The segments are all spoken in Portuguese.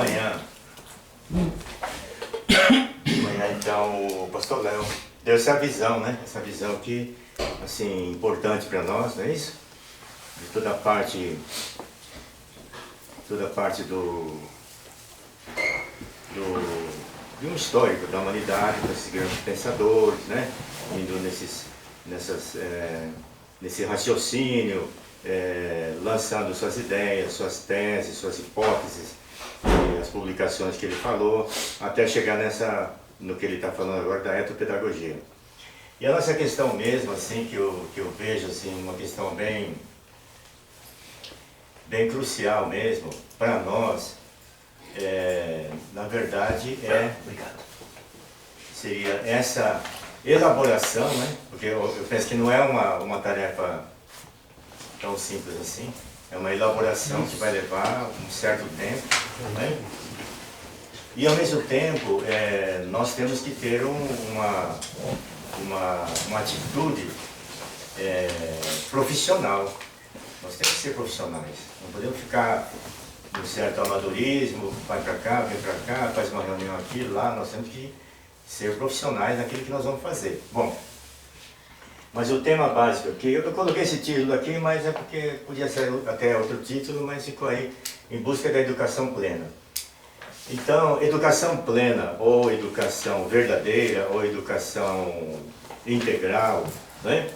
manhã, então, o pastor Léo deu essa visão, né? Essa visão que, assim, importante para nós, não é isso? De toda a parte de um histórico da humanidade, desses grandes pensadores, né? Indo nesse raciocínio, lançando suas ideias, suas teses, suas hipóteses, as publicações que ele falou, até chegar no que ele está falando agora da etopedagogia. E a nossa questão mesmo, assim, que eu vejo, assim, uma questão bem crucial mesmo, para nós, na verdade, seria essa elaboração, né? Porque eu penso que não é uma tarefa tão simples assim, é uma elaboração que vai levar um certo tempo, né? E ao mesmo tempo, nós temos que ter uma atitude profissional. Nós temos que ser profissionais, não podemos ficar num certo amadorismo, vai para cá, vem para cá, faz uma reunião aqui, lá, nós temos que ser profissionais naquilo que nós vamos fazer. Bom, mas o tema básico aqui, eu coloquei esse título aqui, mas é porque podia ser até outro título, mas ficou aí, em busca da educação plena. Então, educação plena, ou educação verdadeira, ou educação integral, né?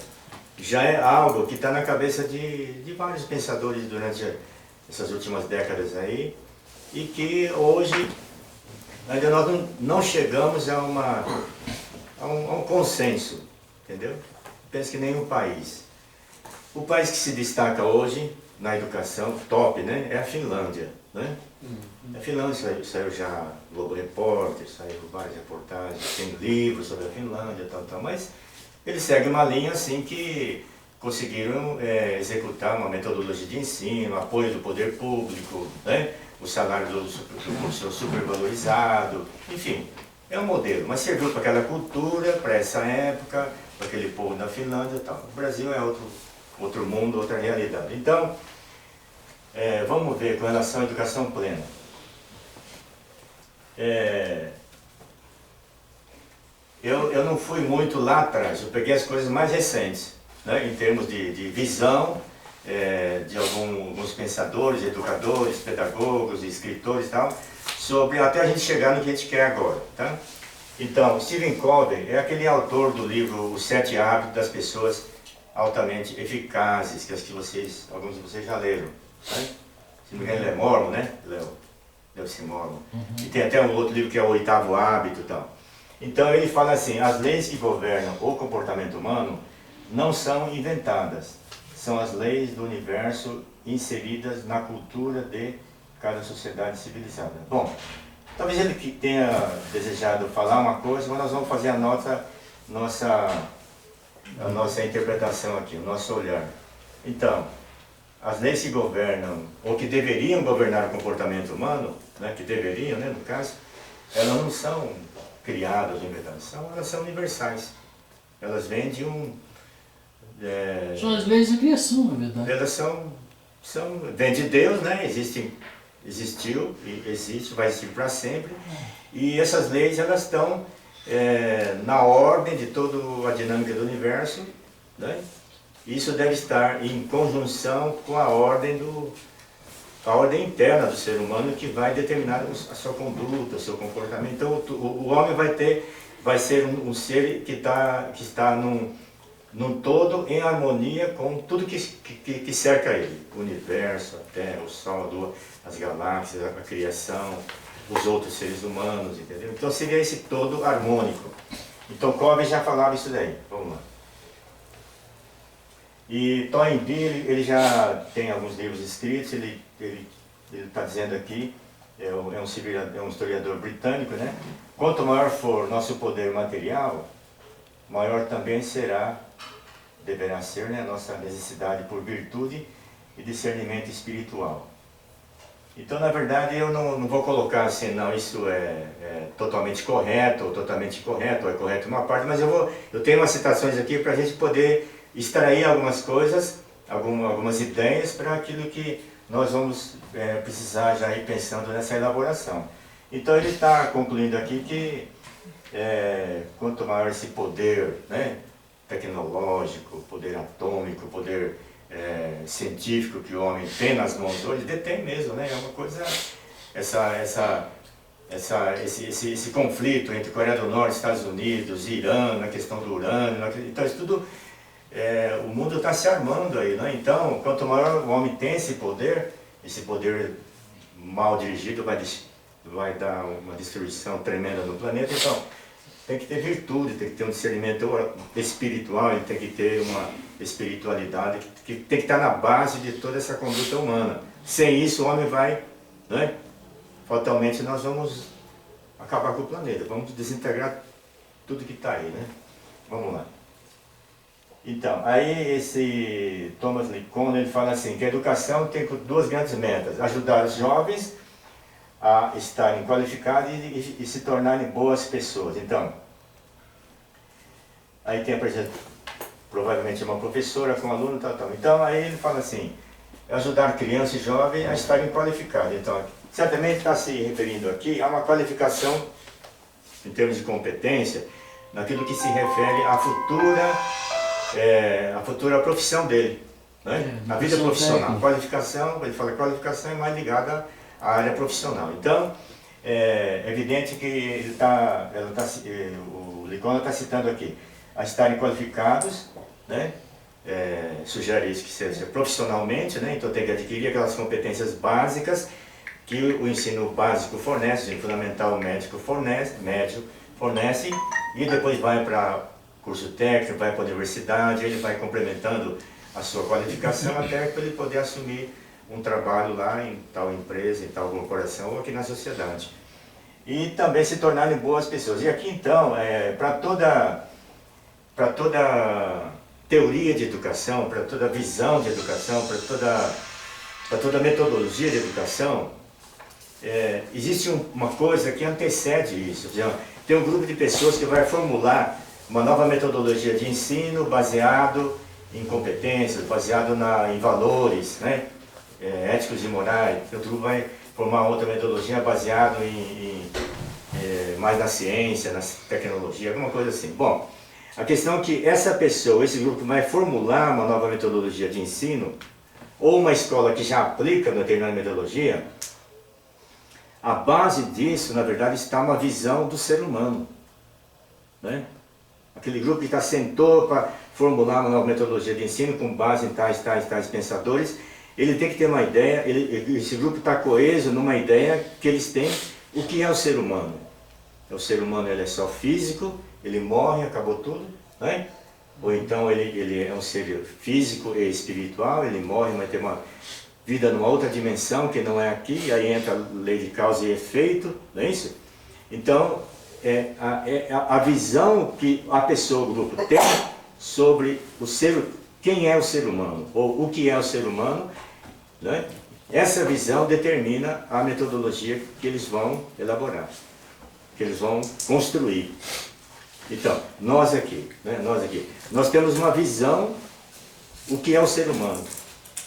Já é algo que está na cabeça de vários pensadores durante essas últimas décadas aí, e que hoje ainda nós não chegamos a um consenso, entendeu? Penso que nenhum país. O país que se destaca hoje na educação, top, né, é a Finlândia, né? A Finlândia saiu já Globo Repórter, saiu várias reportagens, tem livros sobre a Finlândia, tal, mas eles seguem uma linha assim que conseguiram executar uma metodologia de ensino, apoio do poder público, né? O salário do professor supervalorizado, enfim, é um modelo, mas serviu para aquela cultura, para essa época, para aquele povo da Finlândia e tal. O Brasil é outro mundo, outra realidade. Então, vamos ver com relação à educação plena. Eu não fui muito lá atrás, eu peguei as coisas mais recentes, né, em termos de visão de alguns pensadores, educadores, pedagogos, escritores e tal, sobre até a gente chegar no que a gente quer agora. Tá? Então, Stephen Covey é aquele autor do livro Os 7 Hábitos das Pessoas Altamente Eficazes, que acho que alguns de vocês já leram. Né? Se não me engano, ele é mormon, né? Deve ser mormon. E tem até um outro livro que é o 8º Hábito e tal. Então ele fala assim, as leis que governam o comportamento humano não são inventadas, são as leis do universo inseridas na cultura de cada sociedade civilizada. Bom, talvez ele tenha desejado falar uma coisa, mas nós vamos fazer a nossa interpretação aqui, o nosso olhar. Então, as leis que governam, ou que deveriam governar o comportamento humano, né, que deveriam, né, no caso, elas não são criadas ou inventadas, elas são universais. Elas vêm de são as leis da criação, na verdade. Elas vêm de Deus, né? Existiu, e existe, vai existir para sempre. E essas leis, elas estão na ordem de toda a dinâmica do universo, né? Isso deve estar em conjunção com a ordem interna do ser humano, que vai determinar a sua conduta, o seu comportamento. Então o homem vai ser um ser que está num todo em harmonia com tudo que cerca ele. O universo, a terra, o sol, a lua, as galáxias, a criação, os outros seres humanos, entendeu? Então seria esse todo harmônico. Então Covey já falava isso daí. Vamos lá. E Toynbee, ele já tem alguns livros escritos, ele está dizendo aqui, é um historiador britânico, né? Quanto maior for nosso poder material, maior também deverá ser, né, a nossa necessidade por virtude e discernimento espiritual. Então, na verdade, eu não vou colocar assim, não, isso é totalmente correto, ou totalmente incorreto, ou é correto uma parte, mas eu tenho umas citações aqui para a gente poder extrair algumas coisas, algumas ideias para aquilo que nós vamos precisar já ir pensando nessa elaboração. Então ele está concluindo aqui que quanto maior esse poder, né, tecnológico, poder atômico, poder científico que o homem tem nas mãos hoje, detém mesmo, né? É uma coisa, esse conflito entre Coreia do Norte, Estados Unidos, Irã, na questão do urânio, então isso tudo, o mundo está se armando aí, né? Então, quanto maior o homem tem esse poder mal dirigido vai dar uma destruição tremenda no planeta. Então, tem que ter virtude, tem que ter um discernimento espiritual, ele tem que ter uma espiritualidade que tem que estar na base de toda essa conduta humana. Sem isso o homem vai, né? Fatalmente nós vamos acabar com o planeta, vamos desintegrar tudo que está aí, né? Vamos lá. Então, aí esse Thomas Lincoln, ele fala assim, que a educação tem duas grandes metas: ajudar os jovens a estarem qualificados e se tornarem boas pessoas. Então, aí tem, por exemplo, provavelmente uma professora com um aluno, tal. Então, aí ele fala assim, ajudar crianças e jovens a estarem qualificados. Então, certamente está se referindo aqui a uma qualificação em termos de competência, naquilo que se refere à futura profissão dele, né? A vida profissional. Qualificação, ele fala que qualificação é mais ligada à área profissional. Então, é evidente que o Lincoln está citando aqui, a estarem qualificados, né? Sugere isso, que seja profissionalmente, né? Então tem que adquirir aquelas competências básicas que o ensino básico fornece, o fundamental médio fornece, e depois vai para curso técnico, vai para a universidade, ele vai complementando a sua qualificação até para ele poder assumir um trabalho lá em tal empresa, em tal corporação ou aqui na sociedade. E também se tornarem boas pessoas. E aqui então, para toda teoria de educação, para toda visão de educação, para toda metodologia de educação, existe uma coisa que antecede isso. Tem um grupo de pessoas que vai formular uma nova metodologia de ensino baseado em competências, baseado em valores, né? Éticos e morais. Outro grupo vai formar outra metodologia baseada mais na ciência, na tecnologia, alguma coisa assim. Bom, a questão é que esse grupo vai formular uma nova metodologia de ensino, ou uma escola que já aplica uma determinada metodologia. A base disso, na verdade, está uma visão do ser humano, né? Aquele grupo que sentou para formular uma nova metodologia de ensino com base em tais pensadores, ele tem que ter uma ideia, esse grupo está coeso numa ideia que eles têm o que é o ser humano. O ser humano, ele é só físico, ele morre, acabou tudo, né? Ou então ele é um ser físico e espiritual, ele morre, mas tem uma vida numa outra dimensão que não é aqui, aí entra a lei de causa e efeito, não é isso? Então, a visão que a pessoa, o grupo, tem sobre quem é o ser humano, ou o que é o ser humano, né? Essa visão determina a metodologia que eles vão elaborar, que eles vão construir. Então, nós nós temos uma visão, o que é o ser humano,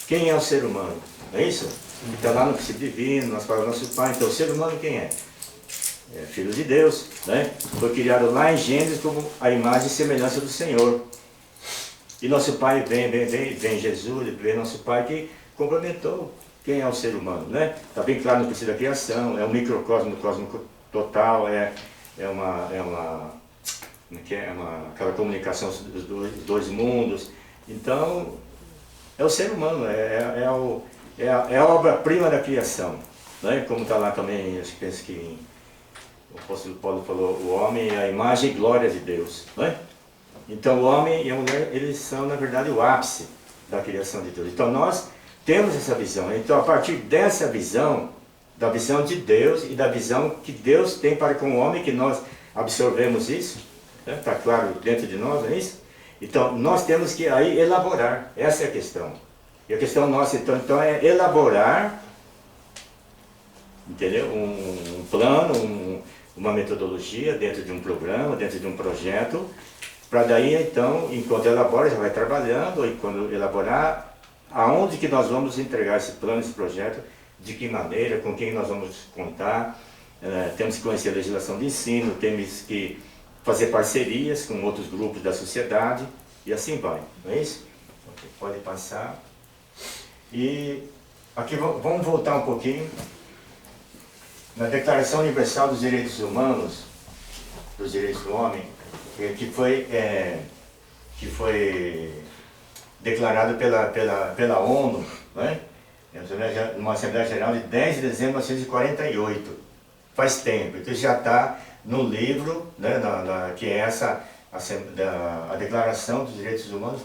quem é o ser humano, não é isso? Então lá no princípio divino, nós falamos nosso Pai. Então o ser humano quem é? É filho de Deus, né? Foi criado lá em Gênesis como a imagem e semelhança do Senhor. E nosso Pai vem Jesus, vem nosso Pai que complementou quem é o ser humano, né? Está bem claro no princípio da criação, é um microcosmo do cosmo total, aquela comunicação dos dois mundos. Então, é o ser humano, é a obra-prima da criação, né? Como está lá também, acho que penso que o apóstolo Paulo falou, o homem é a imagem e glória de Deus, né? Então o homem e a mulher, eles são na verdade o ápice da criação de Deus. Então nós temos essa visão. Então a partir dessa visão, da visão de Deus e da visão que Deus tem para com o homem, que nós absorvemos isso, está claro dentro de nós, não é isso? Então nós temos que aí elaborar, essa é a questão. E a questão nossa então é elaborar, entendeu? Um plano, uma metodologia dentro de um programa, dentro de um projeto, para daí então, enquanto elabora, já vai trabalhando, e quando elaborar, aonde que nós vamos entregar esse plano, esse projeto, de que maneira, com quem nós vamos contar, temos que conhecer a legislação de ensino, temos que fazer parcerias com outros grupos da sociedade, e assim vai, não é isso? Okay, pode passar. E aqui vamos voltar um pouquinho. Na Declaração Universal dos Direitos Humanos, dos Direitos do Homem, que foi declarado pela ONU, né? Numa Assembleia Geral de 10 de dezembro de 1948. Faz tempo, então já está no livro, né, que é a Declaração dos Direitos Humanos,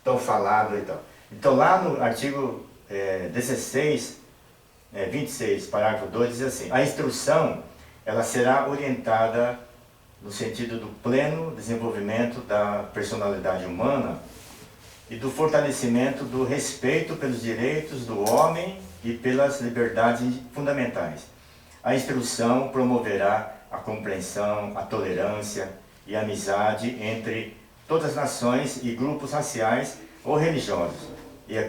tão falado e tal. Então lá no artigo 26, parágrafo 2, diz assim: a instrução ela será orientada no sentido do pleno desenvolvimento da personalidade humana e do fortalecimento do respeito pelos direitos do homem e pelas liberdades fundamentais. A instrução promoverá a compreensão, a tolerância e a amizade entre todas as nações e grupos raciais ou religiosos e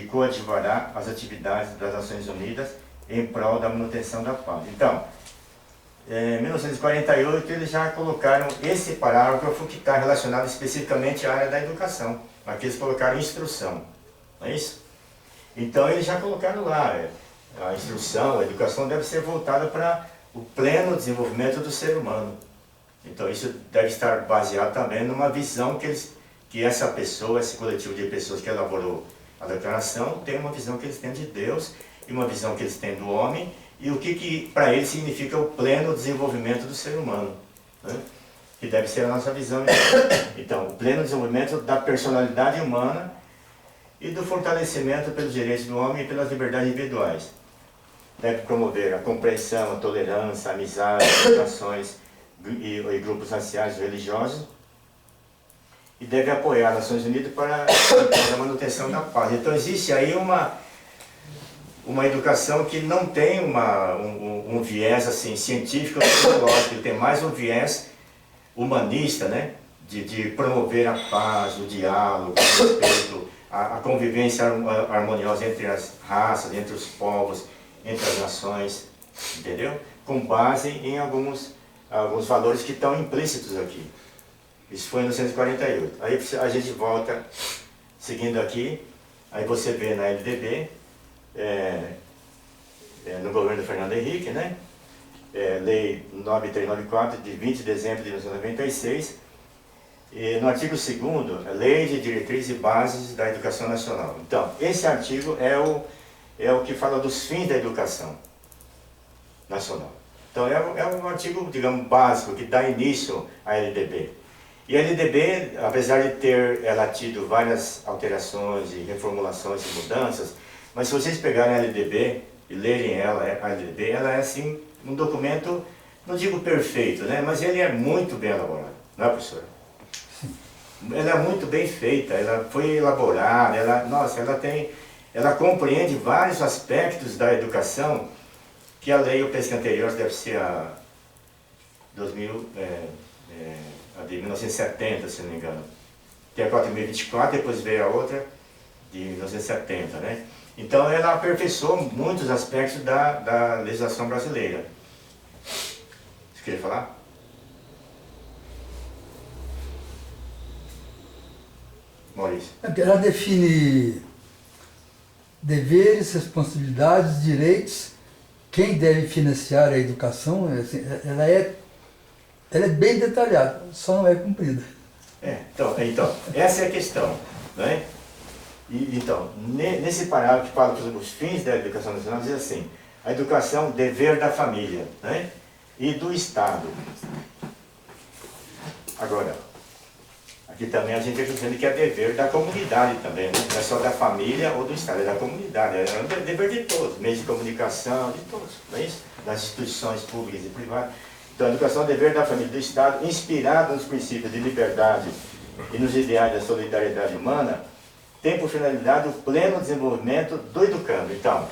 coadjuvará as atividades das Nações Unidas em prol da manutenção da paz. Então, em 1948 eles já colocaram esse parágrafo que está relacionado especificamente à área da educação. Aqui eles colocaram instrução, não é isso? Então eles já colocaram lá, a instrução, a educação deve ser voltada para o pleno desenvolvimento do ser humano. Então isso deve estar baseado também numa visão que essa pessoa, esse coletivo de pessoas que elaborou a declaração, tem uma visão que eles têm de Deus e uma visão que eles têm do homem e o que para eles significa o pleno desenvolvimento do ser humano, né? Que deve ser a nossa visão. Então, o pleno desenvolvimento da personalidade humana e do fortalecimento pelos direitos do homem e pelas liberdades individuais. Deve promover a compreensão, a tolerância, a amizade, as relações e grupos raciais e religiosos e deve apoiar as Nações Unidas para a manutenção da paz. Então existe aí uma educação que não tem um viés assim, científico ou tecnológico, ele tem mais um viés humanista, né? De promover a paz, o diálogo, o respeito, a convivência harmoniosa entre as raças, entre os povos, entre as nações, entendeu? Com base em alguns valores que estão implícitos aqui. Isso foi em 1948. Aí a gente volta, seguindo aqui, aí você vê na LDB, no governo do Fernando Henrique, né? Lei 9394, de 20 de dezembro de 1996, e no artigo 2º, Lei de Diretrizes e Bases da Educação Nacional. Então, esse artigo é o que fala dos fins da educação nacional. Então, é um artigo, digamos, básico, que dá início à LDB. E a LDB, apesar de ela tido várias alterações e reformulações e mudanças, mas se vocês pegarem a LDB e lerem a LDB, ela é assim um documento, não digo perfeito, né? Mas ele é muito bem elaborado, não é, professora? Ela é muito bem feita, ela foi elaborada, ela compreende vários aspectos da educação que a lei, eu penso que anterior deve ser a de 1970, se não me engano. Tem a 4.024, depois veio a outra de 1970, né? Então ela aperfeiçoou muitos aspectos da legislação brasileira. Você queria falar? Maurício. Ela define deveres, responsabilidades, direitos, quem deve financiar a educação, ela é bem detalhada, só não é cumprida. Então, essa é a questão, né? Então, nesse parágrafo que fala sobre os fins da educação nacional, diz assim: a educação, dever da família, né? E do Estado. Agora, aqui também a gente está dizendo que é dever da comunidade também, né? Não é só da família ou do Estado, é da comunidade, é um dever de todos, meios de comunicação, de todos, não é isso? Das instituições públicas e privadas. Então, a educação é dever da família e do Estado, inspirada nos princípios de liberdade e nos ideais da solidariedade humana, tem por finalidade o pleno desenvolvimento do educando. Então,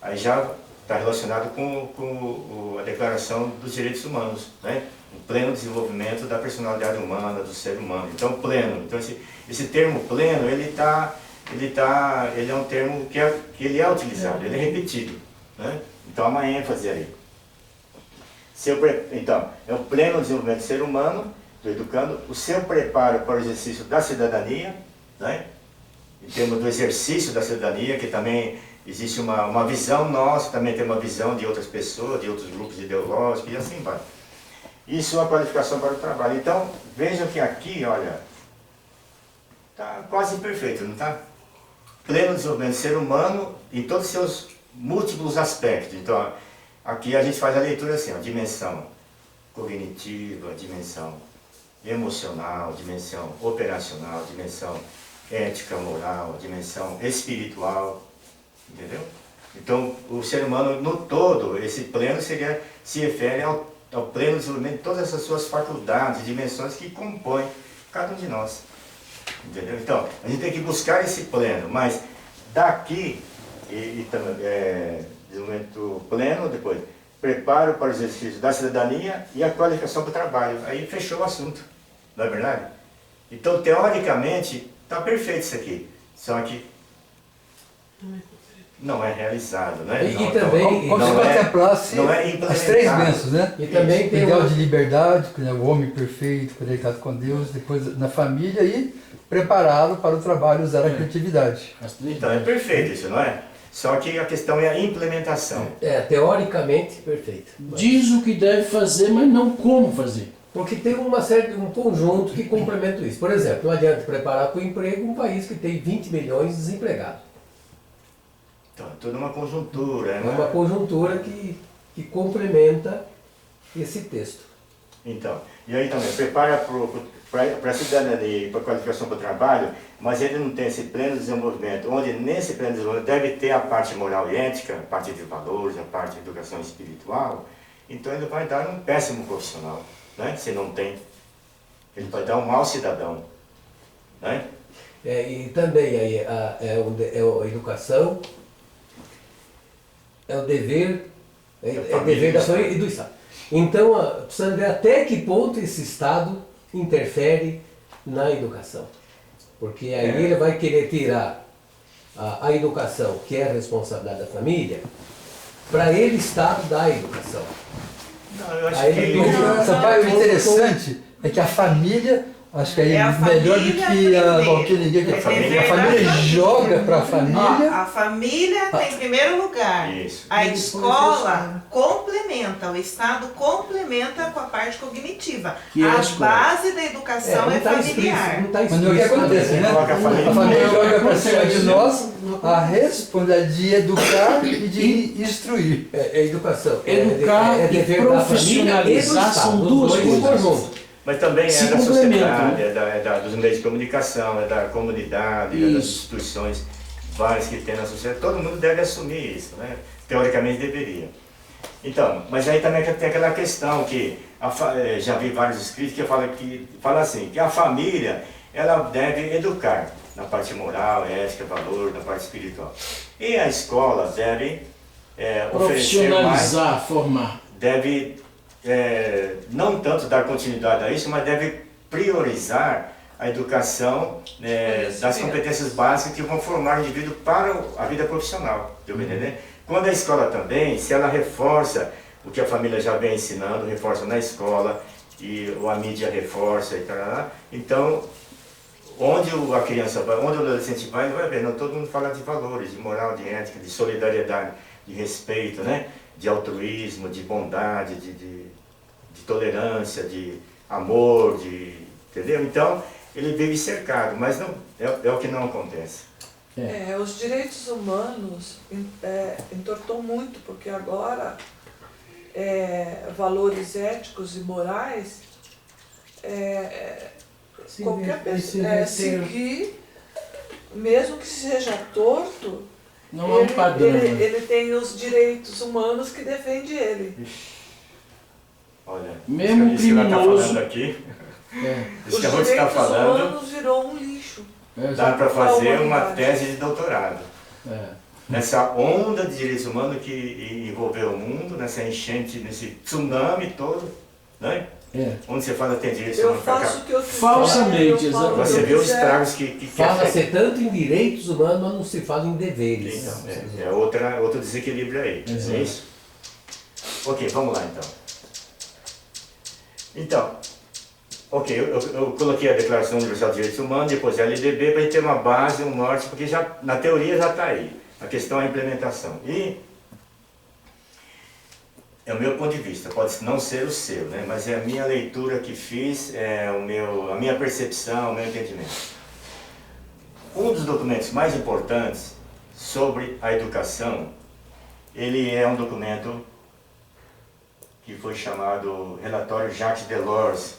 aí já está relacionado com a Declaração dos Direitos Humanos, né? O pleno desenvolvimento da personalidade humana, do ser humano. Então, pleno. Então, esse termo pleno, ele está ele é um termo que ele é utilizado, ele é repetido, né? Então há uma ênfase aí. Então, é o pleno desenvolvimento do ser humano, do educando, o seu preparo para o exercício da cidadania, né? Em termos do exercício da cidadania, que também existe uma visão nossa, também tem uma visão de outras pessoas, de outros grupos ideológicos, e assim vai. E sua qualificação para o trabalho. Então, vejam que aqui, olha, está quase perfeito, não está? Pleno desenvolvimento do ser humano em todos os seus múltiplos aspectos. Então, aqui a gente faz a leitura assim, ó, dimensão cognitiva, dimensão emocional, dimensão operacional, dimensão ética, moral, dimensão espiritual, entendeu? Então, o ser humano no todo, esse pleno se refere ao pleno desenvolvimento de todas essas suas faculdades, dimensões que compõem cada um de nós, entendeu? Então, a gente tem que buscar esse pleno, mas daqui, desenvolvimento pleno, depois, preparo para o exercício da cidadania e a qualificação para o trabalho. Aí fechou o assunto, não é verdade? Então, teoricamente, está perfeito isso aqui, só que não é realizado, né? E também, como se contemplasse não é as três bênçãos, né? E também O tem ideal de liberdade, que é o homem perfeito, conectado com Deus, depois na família e preparado para o trabalho, usar a criatividade. Então, é perfeito isso, não é? Só que a questão é a implementação. teoricamente perfeito. Diz o que deve fazer, mas não como fazer. Porque tem um conjunto que complementa isso. Por exemplo, não adianta preparar para o emprego um país que tem 20 milhões de desempregados. Então, é toda uma conjuntura, É né? uma conjuntura que complementa esse texto. Então, e aí também, prepara para a cidadania e para a qualificação para o trabalho, mas ele não tem esse pleno desenvolvimento, onde nesse pleno desenvolvimento deve ter a parte moral e ética, a parte de valores, a parte de educação espiritual, então ele vai dar um péssimo profissional, né? Se não tem. Ele vai dar um mau cidadão, né? E também aí, a educação é o dever, dever da família e do Estado. Então, precisa ver até que ponto esse Estado interfere na educação. Porque aí ele vai querer tirar a educação, que é a responsabilidade da família, para ele Estado dar a educação. Não, eu acho Aí que... ele pediu- Sampaio, o interessante é que a família, acho que é a melhor do família que a primeiro. que ninguém quer. É A família verdade. joga para a Ó, família. a família tem em primeiro lugar. Isso. A Depois escola complementa, o Estado complementa com a parte cognitiva. Que é a A escola. base da educação é não está familiar. explícito, não está Mas não é o que explícito. acontece, né? Coloca a família. A família joga para cima de Não, nós a responsabilidade de educar e de instruir. É educação. Educar e dever da família profissionalizar e do são Estado, duas os dois em coisas. conjunto. Mas também Se é da complementam, sociedade, dos meios de comunicação, é da comunidade, é das Isso. instituições várias que tem na sociedade. Todo mundo deve assumir isso, né? Teoricamente deveria. Então, mas aí também tem aquela questão que já vi vários escritos que fala assim, que a família ela deve educar na parte moral, ética, valor, na parte espiritual. E a escola deve oferecer mais, Profissionalizar, formar. deve não tanto dar continuidade a isso, mas deve priorizar a educação das competências básicas que vão formar o indivíduo para a vida profissional. Deu pra entender? Quando a escola também, se ela reforça o que a família já vem ensinando, reforça na escola, e a mídia reforça e tal, então, onde a criança vai, onde o adolescente vai, ele vai ver, não, todo mundo fala de valores, de moral, de ética, de solidariedade, de respeito, né? De altruísmo, de bondade, de tolerância, de amor, entendeu? Então, ele vive cercado, mas não, é o que não acontece. Os direitos humanos entortou muito, porque agora valores éticos e morais qualquer pessoa seguir, mesmo que seja torto, Não é um padrão. né? ele tem os direitos humanos que defende ele. Olha, Mesmo isso que ela está criminoso. falando aqui, É, isso Os que a Ruth está direitos falando, humanos virou um lixo. dá para fazer uma humanidade. tese de doutorado. é. Nessa onda de direitos humanos que envolveu o mundo, nessa enchente, nesse tsunami todo, né? Onde você fala tem direitos Eu humanos para cá, faço o que eu quiser. Falsamente, eu falo o que eu você vê os quiser. estragos que Fala-se afetam. tanto em direitos humanos, mas não se fala em deveres. Então, outro desequilíbrio aí, Exato. é isso? Ok, vamos lá então. Então, ok, eu coloquei a Declaração Universal de Direitos Humanos, depois a LDB, para a gente ter uma base, um norte, porque já, na teoria já está aí. A questão é a implementação. E é o meu ponto de vista, pode não ser o seu, né? Mas é a minha leitura que fiz, a minha percepção, o meu entendimento. Um dos documentos mais importantes sobre a educação, ele é um documento que foi chamado Relatório Jacques Delors.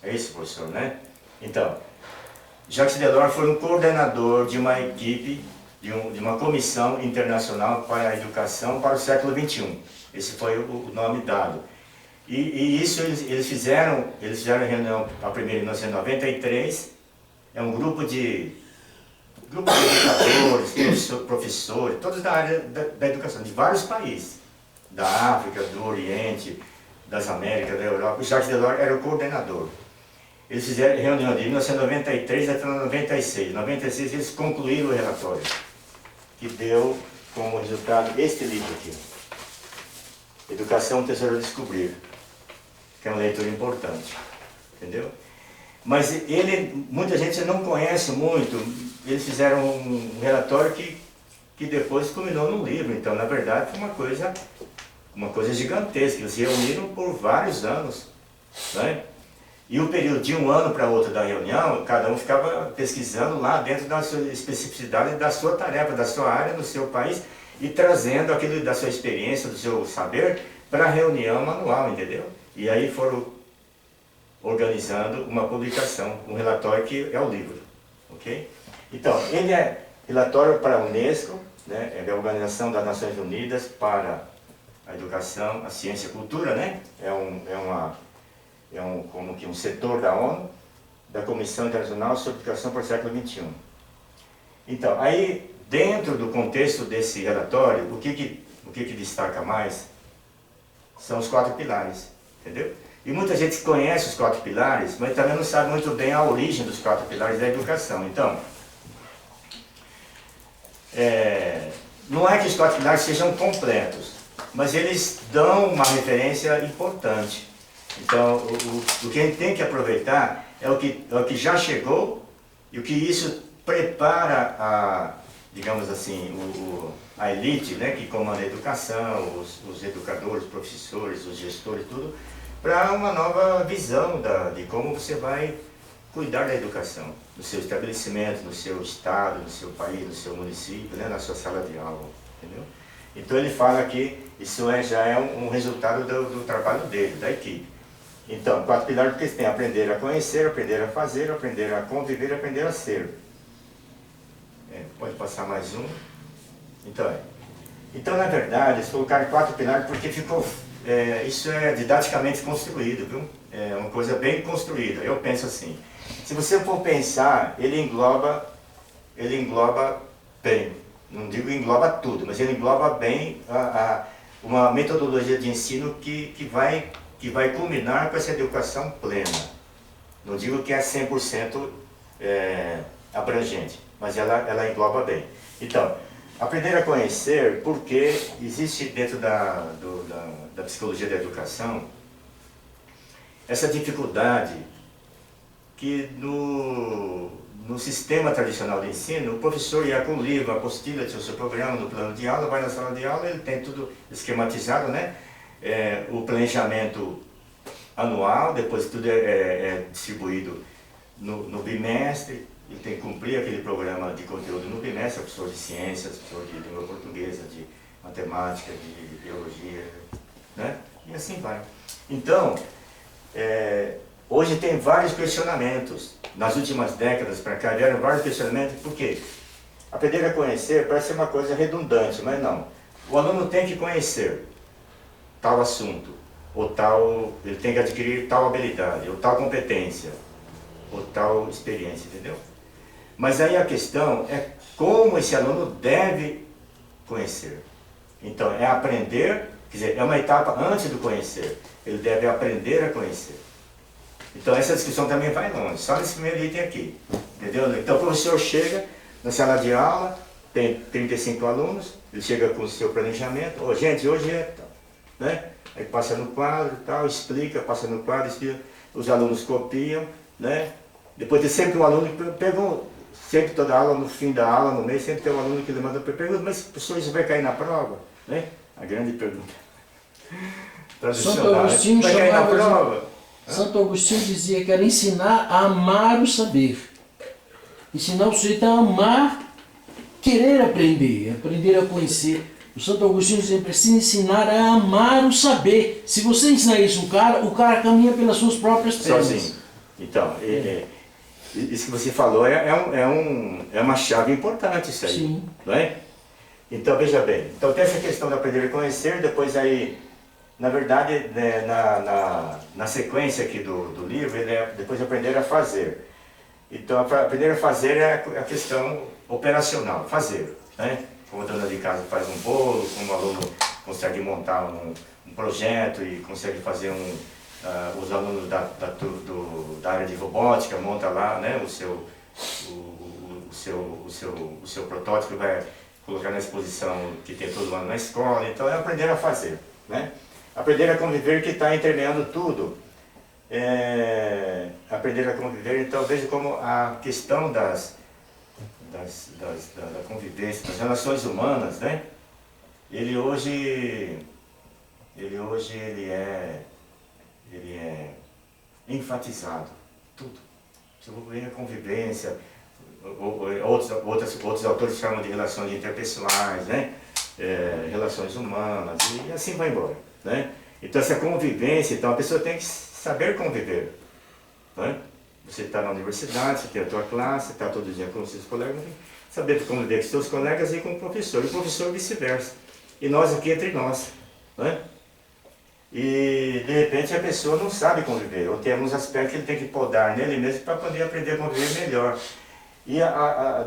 É isso, professor, né? Então, Jacques Delors foi um coordenador de uma equipe, de uma comissão internacional para a educação para o século XXI. Esse foi o nome dado. E isso eles fizeram a reunião, a primeira em 1993, é um grupo de educadores, professores, todos da área da educação, de vários países, da África, do Oriente, das Américas, da Europa. O Jacques Delors era o coordenador. Eles fizeram reunião de 1993 até 96. Em 96 eles concluíram o relatório, que deu como resultado este livro aqui. Educação, o Tesouro a Descobrir, que é uma leitura importante, entendeu? Mas muita gente não conhece muito, eles fizeram um relatório que depois culminou num livro, então na verdade foi uma coisa gigantesca, eles se reuniram por vários anos, né? E o período de um ano para outro da reunião, cada um ficava pesquisando lá dentro da sua especificidade, da sua tarefa, da sua área, no seu país, e trazendo aquilo da sua experiência, do seu saber, para a reunião manual, entendeu? E aí foram organizando uma publicação, um relatório que é o livro, ok? Então, ele é relatório para a Unesco, né? É a Organização das Nações Unidas para a Educação, a Ciência e a Cultura, né? Como que um setor da ONU, da Comissão Internacional sobre Educação para o século XXI. Então, aí, dentro do contexto desse relatório, o que destaca mais são os 4 pilares, entendeu? E muita gente conhece os 4 pilares, mas também não sabe muito bem a origem dos 4 pilares da educação. Então, não é que os 4 pilares sejam completos, mas eles dão uma referência importante. Então, o que a gente tem que aproveitar é o que já chegou e o que isso prepara digamos assim, a elite, né, que comanda a educação, os educadores, professores, os gestores, tudo, para uma nova visão de como você vai cuidar da educação, no seu estabelecimento, no seu estado, no seu país, no seu município, né, na sua sala de aula, entendeu? Então ele fala que isso já é um resultado do trabalho dele, da equipe. Então, 4 pilares, porque você tem aprender a conhecer, aprender a fazer, aprender a conviver, aprender a ser. Pode passar mais um. Então, na verdade, eles colocaram 4 pilares porque ficou, isso é didaticamente construído, viu? É uma coisa bem construída. Eu penso assim, se você for pensar, ele engloba bem, não digo engloba tudo, mas ele engloba bem uma metodologia de ensino que vai culminar com essa educação plena. Não digo que é 100% abrangente, mas ela engloba bem. Então, aprender a conhecer, porque existe dentro da psicologia da educação essa dificuldade que no sistema tradicional de ensino, o professor ia com o livro, a apostila, tinha o seu programa no plano de aula, vai na sala de aula, ele tem tudo esquematizado, né? O planejamento anual, depois tudo é distribuído no bimestre, ele tem que cumprir aquele programa de conteúdo no bimestre, é professor de ciências, professor de língua portuguesa, de matemática, de biologia, né? E assim vai. Então, hoje tem vários questionamentos. Nas últimas décadas para cá vieram vários questionamentos, por quê? Aprender a conhecer parece ser uma coisa redundante, mas não. O aluno tem que conhecer tal assunto, ou tal, ele tem que adquirir tal habilidade, ou tal competência, ou tal experiência, entendeu? Mas aí a questão é como esse aluno deve conhecer. Então, é aprender, quer dizer, é uma etapa antes do conhecer. Ele deve aprender a conhecer. Então essa discussão também vai longe, só nesse primeiro item aqui, entendeu? Então o professor chega na sala de aula, tem 35 alunos, ele chega com o seu planejamento, gente, hoje é, né? Aí passa no quadro e tal, explica, passa no quadro, explica, os alunos copiam, né? Depois tem sempre um aluno que pergunta, sempre toda aula, no fim da aula, no meio, sempre tem um aluno que levanta a pergunta, mas professor, isso vai cair na prova? Né? A grande pergunta. Santo Agostinho vai cair na chamava prova? Santo Agostinho dizia que era ensinar a amar o saber. Ensinar o sujeito a amar, querer aprender, aprender a conhecer. O Santo Agostinho dizia que precisa ensinar a amar o saber. Se você ensinar isso o cara caminha pelas suas próprias pernas. Sozinho. Então, isso que você falou é uma chave importante isso aí. Sim. Não é? Então, veja bem. Então tem essa questão de aprender a conhecer, depois aí, na verdade, né, na sequência aqui do livro, ele é depois aprender a fazer. Então, aprender a fazer é a questão operacional, fazer. Né? Como a dona de casa faz um bolo, como o aluno consegue montar um projeto e consegue fazer os alunos da área de robótica monta lá, né, o seu protótipo, vai colocar na exposição que tem todo ano na escola. Então é aprender a fazer, né? Aprender a conviver, que está entremeando tudo. Aprender a conviver, então veja como a questão da convivência, das relações humanas, né? Ele hoje é enfatizado, tudo. Se eu ver a convivência, outros autores chamam de relações interpessoais, né? Relações humanas, e assim vai embora, né? Então essa convivência, então a pessoa tem que saber conviver, né? Você está na universidade, você tem a tua classe, está todo dia com os seus colegas, saber conviver com os seus colegas e com o professor vice-versa. E nós aqui entre nós, né? E de repente a pessoa não sabe conviver, ou tem alguns aspectos que ele tem que podar nele mesmo para poder aprender a conviver melhor. E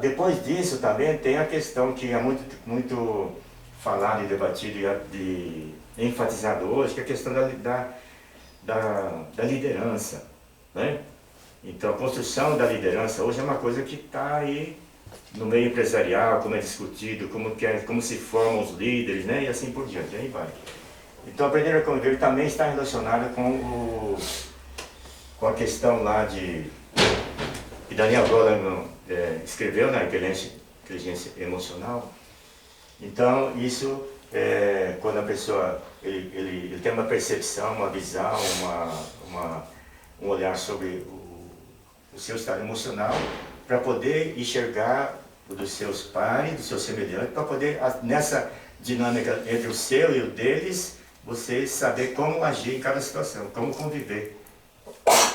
depois disso também tem a questão que é muito falado e debatido e enfatizado hoje, que é a questão da liderança, né? Então a construção da liderança hoje é uma coisa que está aí no meio empresarial, como é discutido, como se formam os líderes, né? E assim por diante, aí vai. Então aprender a conviver também está relacionado com a questão lá que Daniel Goleman escreveu na inteligência emocional. Então isso, quando a pessoa ele tem uma percepção, uma visão, um olhar sobre o seu estado emocional, para poder enxergar o dos seus pares, dos seus semelhantes, para poder, nessa dinâmica entre o seu e o deles, você saber como agir em cada situação, como conviver,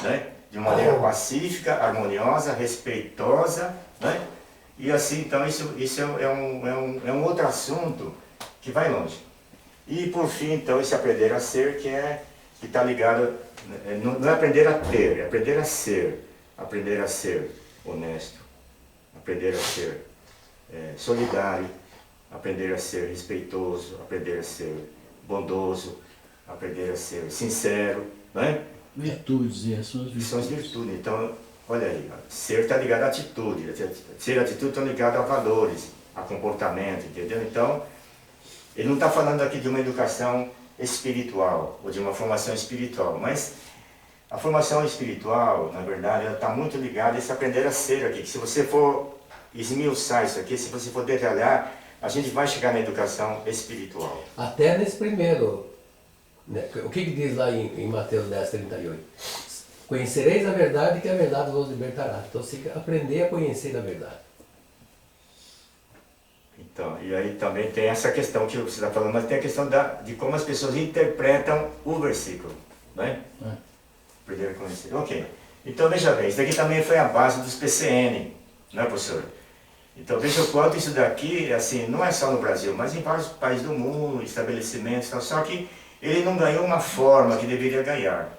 né? De uma maneira pacífica, harmoniosa, respeitosa, né? E assim, então, isso é um outro assunto que vai longe. E por fim, então, esse aprender a ser, que está ligado, não é aprender a ter, é aprender a ser honesto, aprender a ser solidário, aprender a ser respeitoso, aprender a ser bondoso, aprender a ser sincero, né? Virtudes, e as suas virtudes. São as virtudes. Então, olha aí, ser está ligado à atitude, ser e atitude estão ligados a valores, a comportamento, entendeu? Então, ele não está falando aqui de uma educação espiritual, ou de uma formação espiritual, mas a formação espiritual, na verdade, ela está muito ligada a esse aprender a ser aqui, que se você for esmiuçar isso aqui, se você for detalhar, a gente vai chegar na educação espiritual. Até nesse primeiro, né? O que diz lá em Mateus 10:38? Conhecereis a verdade, que a verdade vos libertará. Então você tem que aprender a conhecer a verdade. Então, e aí também tem essa questão que você está falando, mas tem a questão de como as pessoas interpretam o versículo, né? Aprender a conhecer. Ok. Então veja bem, isso daqui também foi a base dos PCN, né, professor? Então veja o quanto isso daqui, assim, não é só no Brasil, mas em vários países do mundo, estabelecimentos, só que ele não ganhou uma forma que deveria ganhar,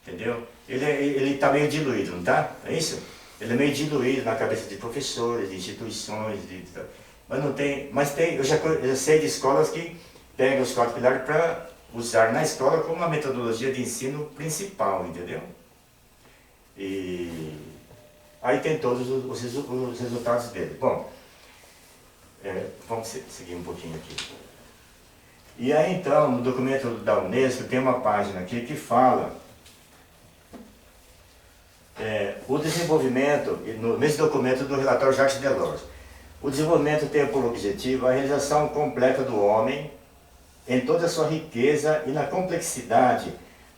entendeu? Ele está meio diluído, não está? É isso? Ele é meio diluído na cabeça de professores, de instituições, mas não tem, eu já sei de escolas que pegam os 4 pilares para usar na escola como uma metodologia de ensino principal, entendeu? E aí tem todos os resultados dele. Bom, vamos seguir um pouquinho aqui. E aí então, no documento da Unesco, tem uma página aqui que fala o desenvolvimento, nesse documento do relatório Jacques Delors, o desenvolvimento tem por objetivo a realização completa do homem em toda a sua riqueza e na complexidade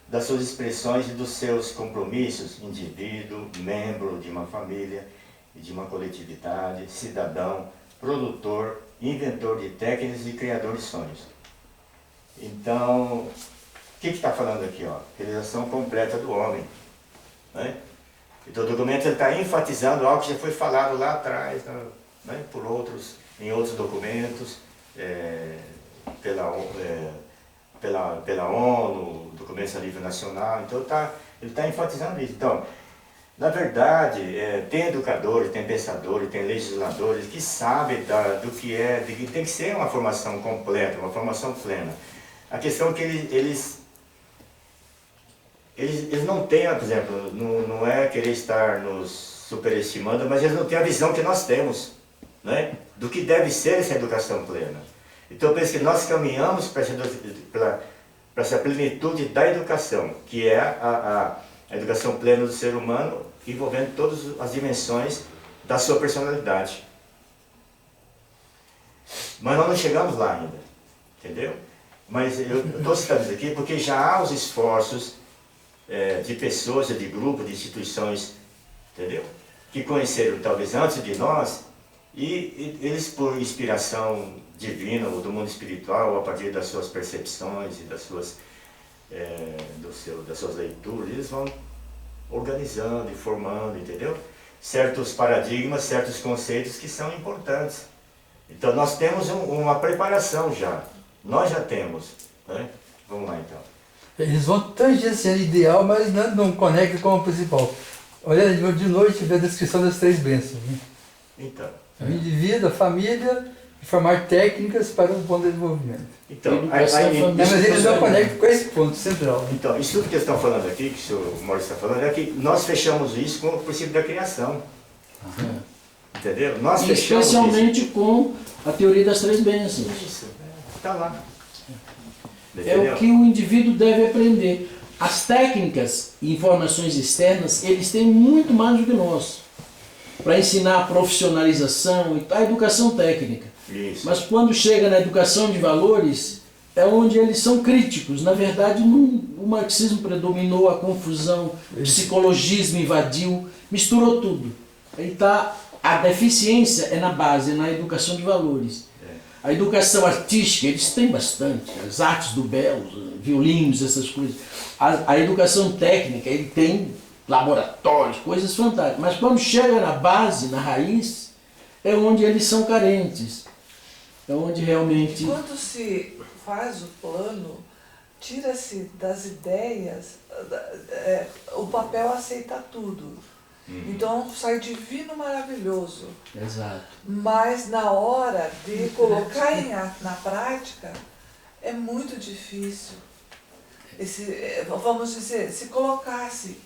das suas expressões e dos seus compromissos, indivíduo, membro de uma família e de uma coletividade, cidadão, produtor, inventor de técnicas e criador de sonhos. Então, o que está falando aqui? Ó? Realização completa do homem. Né? Então o documento está enfatizando algo que já foi falado lá atrás, né? Por outros, em outros documentos, pela ONU, documentos a nível nacional. Então ele está enfatizando isso. Então, na verdade, tem educadores, tem pensadores, tem legisladores que sabem do que tem que ser uma formação completa, uma formação plena. A questão é que eles não têm, por exemplo, não é querer estar nos superestimando, mas eles não têm a visão que nós temos, né? Do que deve ser essa educação plena. Então eu penso que nós caminhamos para essa plenitude da educação, que é a educação plena do ser humano, envolvendo todas as dimensões da sua personalidade. Mas nós não chegamos lá ainda, entendeu? Mas eu estou citando isso aqui porque já há os esforços de pessoas, de grupos, de instituições, entendeu? Que conheceram talvez antes de nós, e eles, por inspiração divina ou do mundo espiritual, ou a partir das suas percepções e das suas leituras, eles vão organizando e formando, entendeu? Certos paradigmas, certos conceitos que são importantes. Então nós temos uma preparação já, nós já temos, né? Vamos lá então. Eles vão tangenciando ideal, mas não conectam com o principal. Olhando de noite, vê a descrição das 3 bênçãos. Né? Então. O indivíduo, a família, e formar técnicas para o bom desenvolvimento. Então, mas eles não conectam com esse ponto central. Né? Então, isso tudo que eles estão falando aqui, que o senhor Maurício está falando, é que nós fechamos isso com o princípio da criação. Entendeu? Nós fechamos especialmente isso com a teoria das 3 bênçãos. Isso, está lá. É o que o indivíduo deve aprender. As técnicas e informações externas, eles têm muito mais do que nós. Para ensinar a profissionalização e a educação técnica. Isso. Mas quando chega na educação de valores, é onde eles são críticos. Na verdade, o marxismo predominou, a confusão, o psicologismo invadiu, misturou tudo. A deficiência é na base, é na educação de valores. A educação artística, eles têm bastante, as artes do belo, violinos, essas coisas. A educação técnica, ele tem laboratórios, coisas fantásticas. Mas quando chega na base, na raiz, é onde eles são carentes. É onde realmente... Quando se faz o plano, tira-se das ideias, o papel aceita tudo. Então sai divino, maravilhoso. Exato. Mas na hora de colocar na prática, é muito difícil. Vamos dizer, se colocasse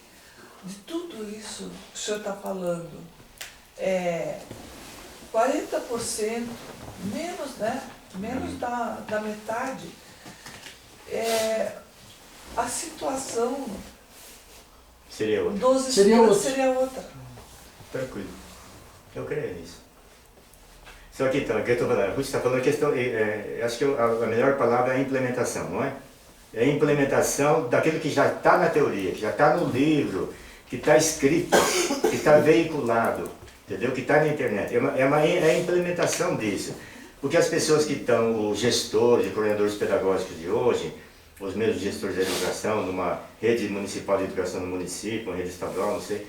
de tudo isso que o senhor está falando, 40%, menos, né? Menos da metade, a situação seria outra. dos estudantes seria outra. Tranquilo. Eu creio nisso. Só que então, aqui eu estou falando, a Ruth está falando a questão, acho que a melhor palavra é a implementação, não é? É a implementação daquilo que já está na teoria, que já está no livro, que está escrito, que está veiculado, entendeu? Que está na internet. É a implementação disso. Porque as pessoas que estão, os gestores e coordenadores pedagógicos de hoje, os mesmos gestores de educação, numa rede municipal de educação no município, uma rede estadual, não sei,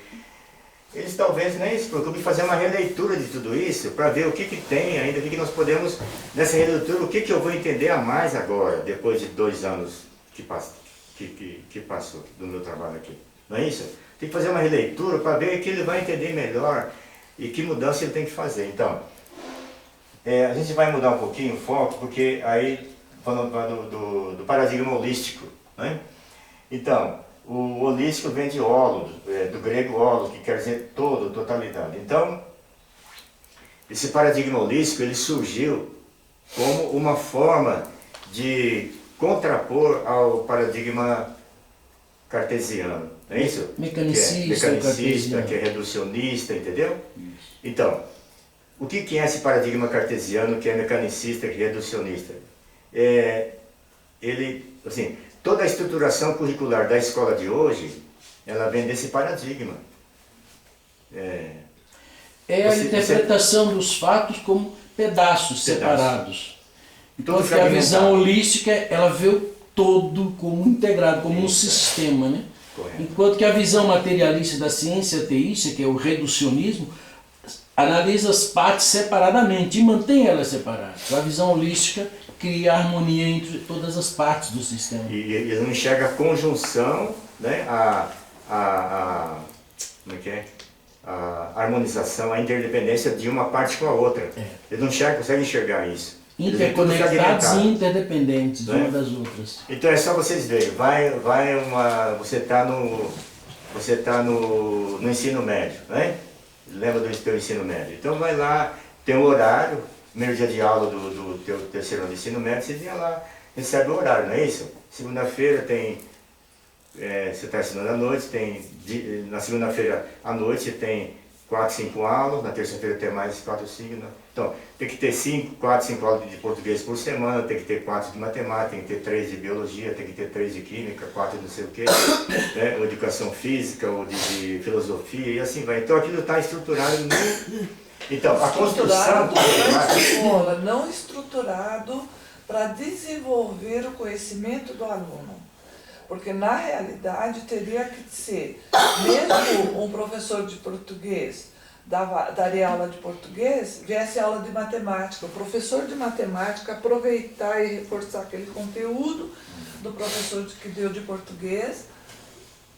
eles talvez nem se preocupem em fazer uma releitura de tudo isso, para ver o que tem ainda, o que nós podemos, nessa releitura, o que eu vou entender a mais agora, depois de 2 anos que passou do meu trabalho aqui. Não é isso? Tem que fazer uma releitura para ver o que ele vai entender melhor e que mudança ele tem que fazer. Então, a gente vai mudar um pouquinho o foco, porque aí, falando do paradigma holístico, né? Então, o holístico vem de holo, do grego holo, que quer dizer todo, totalidade. Então, esse paradigma holístico ele surgiu como uma forma de contrapor ao paradigma cartesiano, não é isso? Mecanicista, que é mecanicista, cartesiano. que é reducionista, entendeu? Então, o que é esse paradigma cartesiano que é mecanicista, que é reducionista? Ele, assim, toda a estruturação curricular da escola de hoje, ela vem desse paradigma. É a interpretação dos fatos como pedaços separados. Tudo Enquanto que a visão fragmentado. holística, ela vê o todo como integrado, como um sistema, né? Correto. Enquanto que a visão materialista da ciência ateísta, que é o reducionismo, analisa as partes separadamente e mantém elas separadas. A visão holística cria harmonia entre todas as partes do sistema. E ele não enxerga a conjunção, né? Como é que é? A harmonização, a interdependência de uma parte com a outra. Ele não consegue enxergar isso. Ele vê tudo Interconectados fragmentado. e interdependentes Né? uma das outras. Então é só vocês verem, você está no ensino médio, né? Lembra do teu ensino médio? Então vai lá, tem um horário, primeiro dia de aula do teu terceiro ano de ensino médio, você vai lá, recebe o horário, não é isso? Segunda-feira tem, você está ensinando à noite, na segunda-feira à noite tem 4, 5 aulas, na terça-feira tem mais 4, 5, né? Então, tem que ter 4, 5 aulas de português por semana, tem que ter 4 de matemática, tem que ter 3 de biologia, tem que ter 3 de química, 4 de não sei o quê, né? Ou educação física, ou de filosofia, e assim vai. Então, aquilo está estruturado no... Então, a construção... Estruturado na escola, não estruturado para desenvolver o conhecimento do aluno. Porque, na realidade, teria que ser, mesmo um professor de português daria aula de português, viesse aula de matemática. O professor de matemática aproveitar e reforçar aquele conteúdo do professor que deu de português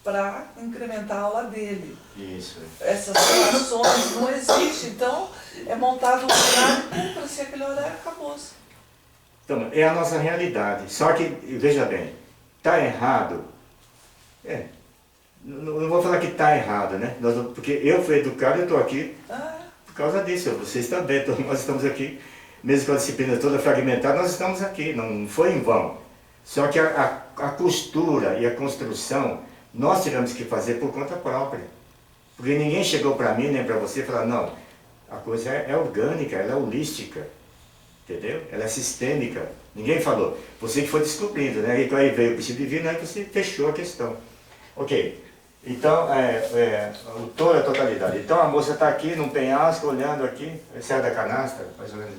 para incrementar a aula dele. Isso. Essas relações não existem, então é montado um horário, cumpra-se aquele horário, acabou-se. Então, é a nossa realidade. Só que, veja bem, está errado. Não vou falar que está errado, né? Porque eu fui educado e estou aqui por causa disso. Vocês também, nós estamos aqui, mesmo com a disciplina toda fragmentada, nós estamos aqui, não foi em vão. Só que a costura e a construção, nós tivemos que fazer por conta própria. Porque ninguém chegou para mim, nem para você, e falou, não, a coisa é orgânica, ela é holística, entendeu? Ela é sistêmica. Ninguém falou. Você que foi descobrindo, né? E aí veio o princípio divino, aí você fechou a questão. Ok. Então, o todo é a totalidade. Então a moça está aqui num penhasco, olhando aqui, sai da canastra, mais ou menos.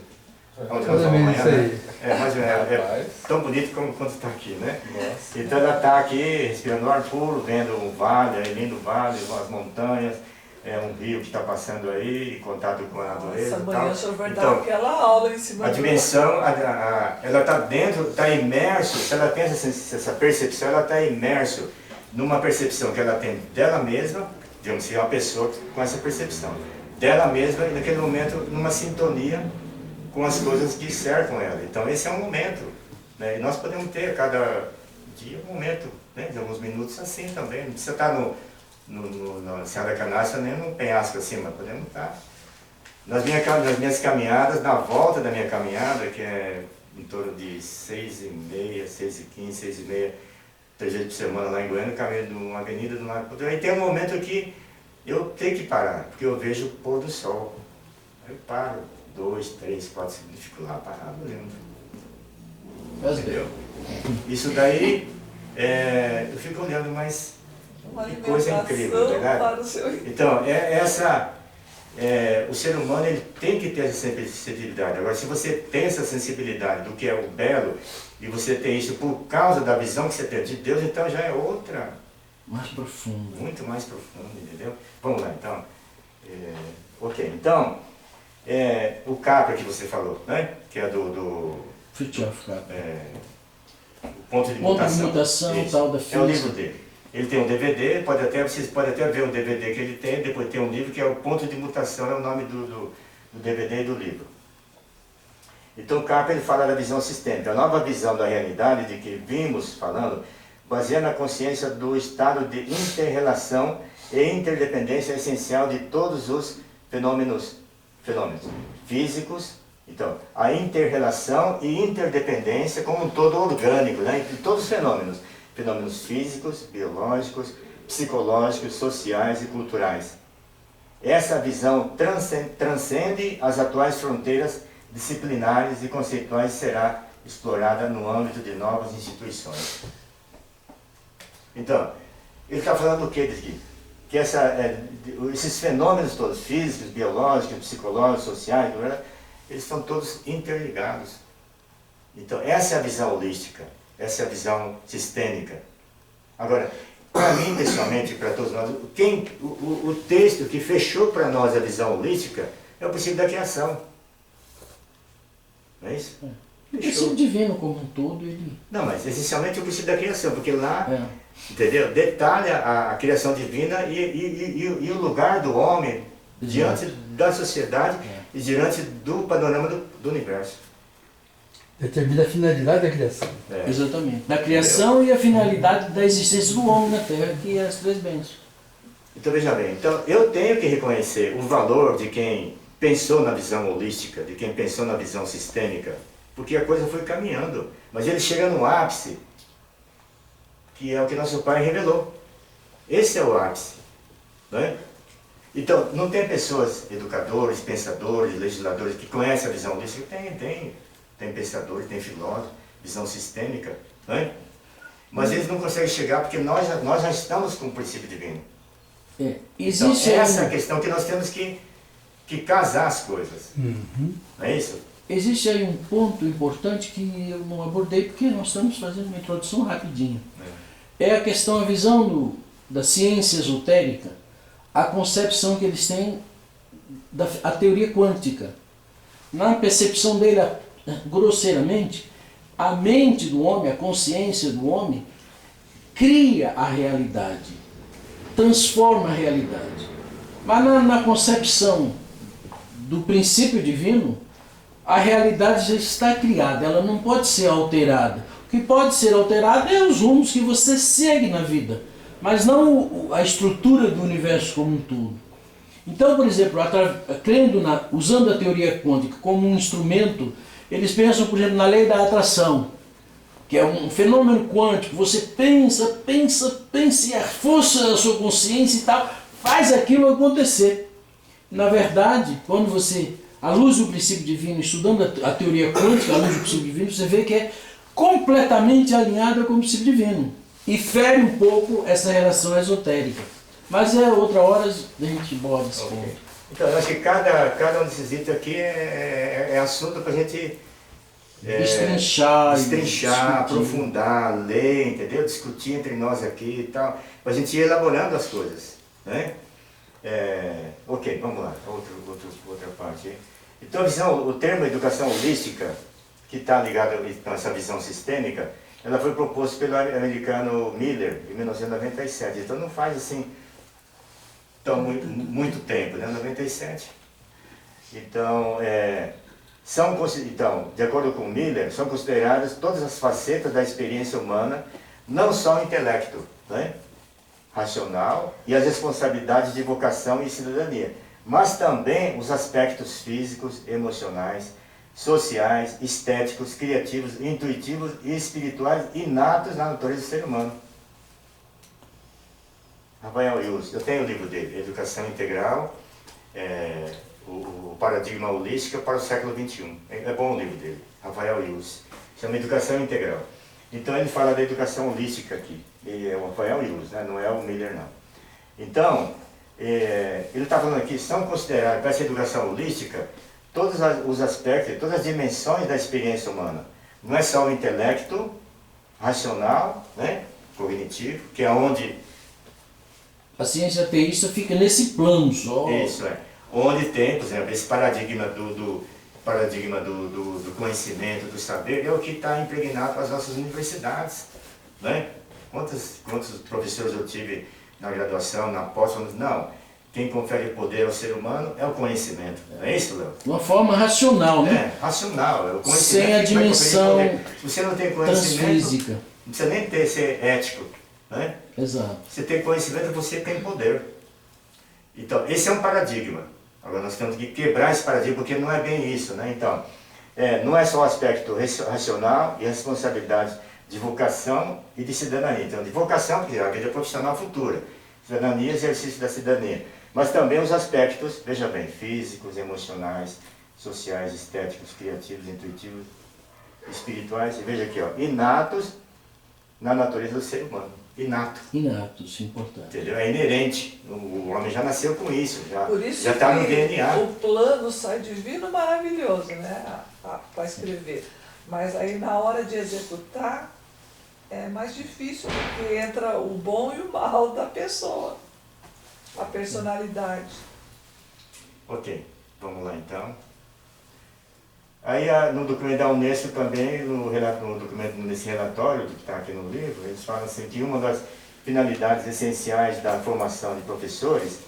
Onde nós vamos amanhã, né? Mais ou menos, é tão bonito como quando está aqui, né? Nossa. Então ela está aqui, respirando ar puro, vendo um vale, lindo vale, as montanhas, um rio que está passando aí, em contato com a natureza. Amanhã o senhor vai dar então, aquela aula em cima a dimensão, ela está dentro, está imerso, se ela tem essa percepção, ela está imerso numa percepção que ela tem dela mesma, digamos assim, uma pessoa com essa percepção, dela mesma e naquele momento numa sintonia com as coisas que cercam ela. Então esse é um momento, né? E nós podemos ter a cada dia um momento, né? De alguns minutos assim também, não precisa estar na Serra da Canastra nem num penhasco assim, mas podemos estar nas minhas caminhadas, na volta da minha caminhada, que é em torno de 6h30, 6h15, 6h30, 3 vezes por semana lá em Goiânia, caminho de uma avenida do lado. Aí tem um momento que eu tenho que parar, porque eu vejo o pôr do sol. Aí eu paro, 2, 3, 4 segundos, fico lá parado olhando. Entendeu? Isso daí, eu fico olhando, mas que coisa incrível, verdade? Então, o ser humano ele tem que ter essa sensibilidade. Agora, se você tem essa sensibilidade do que é o belo, e você tem isso por causa da visão que você tem de Deus, então já é outra. Mais profunda. Muito mais profunda, entendeu? Vamos lá, então. Ok, então, o Capra que você falou, né? Que é do Fritjof Capra. O Ponto de Ponto Mutação. de Mutação, Isso. tal da É o física. livro dele. Ele tem um DVD, vocês podem até ver o DVD que ele tem, depois tem um livro que é o Ponto de Mutação, é o nome do DVD e do livro. Então o Capra ele fala da visão sistêmica, a nova visão da realidade de que vimos falando, baseando a consciência do estado de inter-relação e interdependência essencial de todos os fenômenos físicos. Então, a inter-relação e interdependência como um todo orgânico, né, entre todos os fenômenos físicos, biológicos, psicológicos, sociais e culturais. Essa visão transcende as atuais fronteiras disciplinares e conceituais e será explorada no âmbito de novas instituições. Então, ele está falando o que aqui? Que esses fenômenos todos, físicos, biológicos, psicológicos, sociais, eles estão todos interligados. Então, essa é a visão holística, essa é a visão sistêmica. Agora, para mim, pessoalmente, para todos nós, o texto que fechou para nós a visão holística é o princípio da criação. Não é isso? O princípio divino como um todo, ele... Não, mas essencialmente o princípio da criação, porque lá, entendeu? Detalha a criação divina e o lugar do homem diante da sociedade e diante do panorama do universo. Determina a finalidade da criação. Exatamente. Da criação e a finalidade da existência do homem na Terra, que é as três bênçãos. Então veja bem, então, eu tenho que reconhecer o valor de quem pensou na visão holística, de quem pensou na visão sistêmica, porque a coisa foi caminhando, mas ele chega no ápice, que é o que nosso Pai revelou. Esse é o ápice. Não é? Então, não tem pessoas, educadores, pensadores, legisladores, que conhecem a visão holística? Tem pensadores, tem filósofos, visão sistêmica, não é? Mas eles não conseguem chegar porque nós já estamos com o princípio divino. Existe então, essa é a questão que nós temos que casar as coisas. Não é isso? Existe aí um ponto importante que eu não abordei porque nós estamos fazendo uma introdução rapidinho. É a questão, a visão da ciência esotérica, a concepção que eles têm da teoria quântica. Na percepção dele, grosseiramente, a mente do homem, a consciência do homem, cria a realidade, transforma a realidade. Mas na concepção do princípio divino, a realidade já está criada, ela não pode ser alterada. O que pode ser alterado é os rumos que você segue na vida, mas não a estrutura do universo como um todo. Então, por exemplo, usando a teoria quântica como um instrumento, eles pensam, por exemplo, na lei da atração, que é um fenômeno quântico. Você pensa, e a força da sua consciência e tal, faz aquilo acontecer. Na verdade, quando você, à luz do princípio divino, estudando a teoria quântica, à luz do princípio divino, você vê que é completamente alinhada com o princípio divino. E fere um pouco essa relação esotérica. Mas é outra hora a gente borda esse ponto. Então, eu acho que cada um desses itens aqui é assunto para a gente destrinchar, aprofundar, ler, entendeu? Discutir entre nós aqui e tal, para a gente ir elaborando as coisas, né? Ok, vamos lá, outra parte. Então, o termo educação holística, que está ligado a essa visão sistêmica, ela foi proposta pelo americano Miller, em 1997, então não faz assim muito tempo, né? 97. Então, de acordo com Miller, são consideradas todas as facetas da experiência humana, não só o intelecto, né, racional e as responsabilidades de vocação e cidadania, mas também os aspectos físicos, emocionais, sociais, estéticos, criativos, intuitivos e espirituais inatos na natureza do ser humano. Rafael Ilse, eu tenho o livro dele, Educação Integral, o Paradigma Holístico para o século XXI. É bom o livro dele, Rafael Ilse. Chama Educação Integral. Então ele fala da educação holística aqui. Ele é o Rafael Ilse, né? Não é o Miller, não. Então, ele está falando aqui, são considerados, para essa educação holística, todos os aspectos, todas as dimensões da experiência humana. Não é só o intelecto racional, né? Cognitivo, que é onde... A ciência ateísta fica nesse plano só. Isso, onde tem, por exemplo, esse paradigma do conhecimento, do saber, é o que está impregnado nas nossas universidades, né? Quantos professores eu tive na graduação, na pós, não, quem confere poder ao ser humano é o conhecimento, não é isso, Léo? De uma forma racional, né? Racional, é o conhecimento. Sem a dimensão se você não tem conhecimento, transfísica. Não precisa nem ser ético, né? Exato. Você tem conhecimento, você tem poder. Então, esse é um paradigma. Agora nós temos que quebrar esse paradigma, porque não é bem isso, né? Então, não é só o aspecto racional e responsabilidade de vocação e de cidadania. Então, de vocação, que é a vida profissional futura. Cidadania, exercício da cidadania. Mas também os aspectos, veja bem, físicos, emocionais, sociais, estéticos, criativos, intuitivos, espirituais, e veja aqui, ó, inatos na natureza do ser humano. Inato. Inato, isso é importante. Entendeu? É inerente. O homem já nasceu com isso, Por isso já está no que DNA. o plano sai divino maravilhoso, né? Para escrever. Mas aí na hora de executar é mais difícil, porque entra o bom e o mal da pessoa. A personalidade. Ok, vamos lá então. Aí no documento da Unesco também, nesse relatório que está aqui no livro, eles falam assim que uma das finalidades essenciais da formação de professores,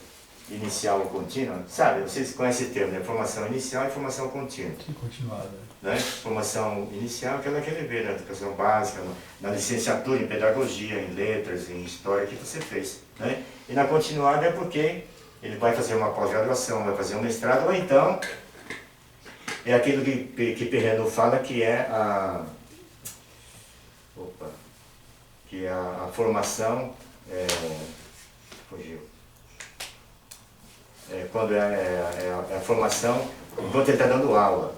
inicial ou contínua, sabe, vocês conhecem o termo, né? Formação inicial e formação contínua. Continuada. Né? Formação inicial, aquela que ele vê na educação básica, na licenciatura em pedagogia, em letras, em história que você fez. Né? E na continuada é porque ele vai fazer uma pós-graduação, vai fazer um mestrado, ou então é aquilo que Perreno fala que é a formação, fugiu. Quando é a formação enquanto ele está dando aula.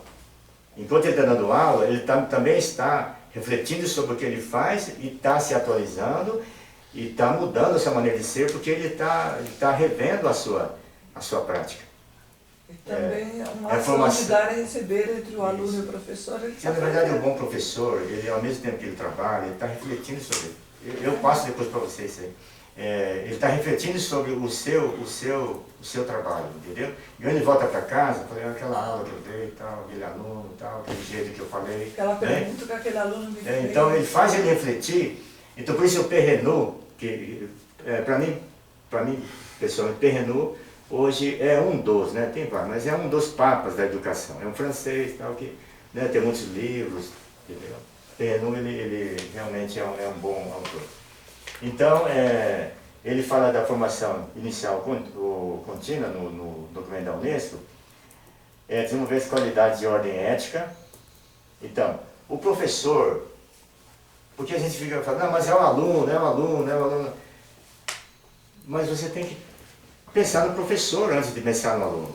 Enquanto ele está dando aula, ele também está refletindo sobre o que ele faz e está se atualizando e está mudando a sua maneira de ser, porque ele está revendo a sua prática. E também uma a ação formação. de dar e receber entre o aluno e o professor. Ele Na verdade, um bom professor, ele, ao mesmo tempo que ele trabalha, ele está refletindo sobre... Eu passo depois para vocês isso aí. Ele está refletindo sobre o seu trabalho, entendeu? E quando ele volta para casa, falei, aquela aula que eu dei, tal, aquele aluno, tal, aquele jeito que eu falei. Aquela pergunta que aquele aluno me fez. Então ele faz ele refletir. Então por isso o Perreno, que para mim, pessoalmente, Perreno hoje é um dos, né? Tem vários, mas é um dos papas da educação. É um francês, tal, que né, tem muitos livros, entendeu? Perreno, ele realmente é um bom autor. Então, ele fala da formação inicial contínua no documento da Unesco, desenvolver as qualidades de ordem ética. Então, o professor, porque a gente fica falando, não, mas é um aluno. Mas você tem que pensar no professor antes de pensar no aluno.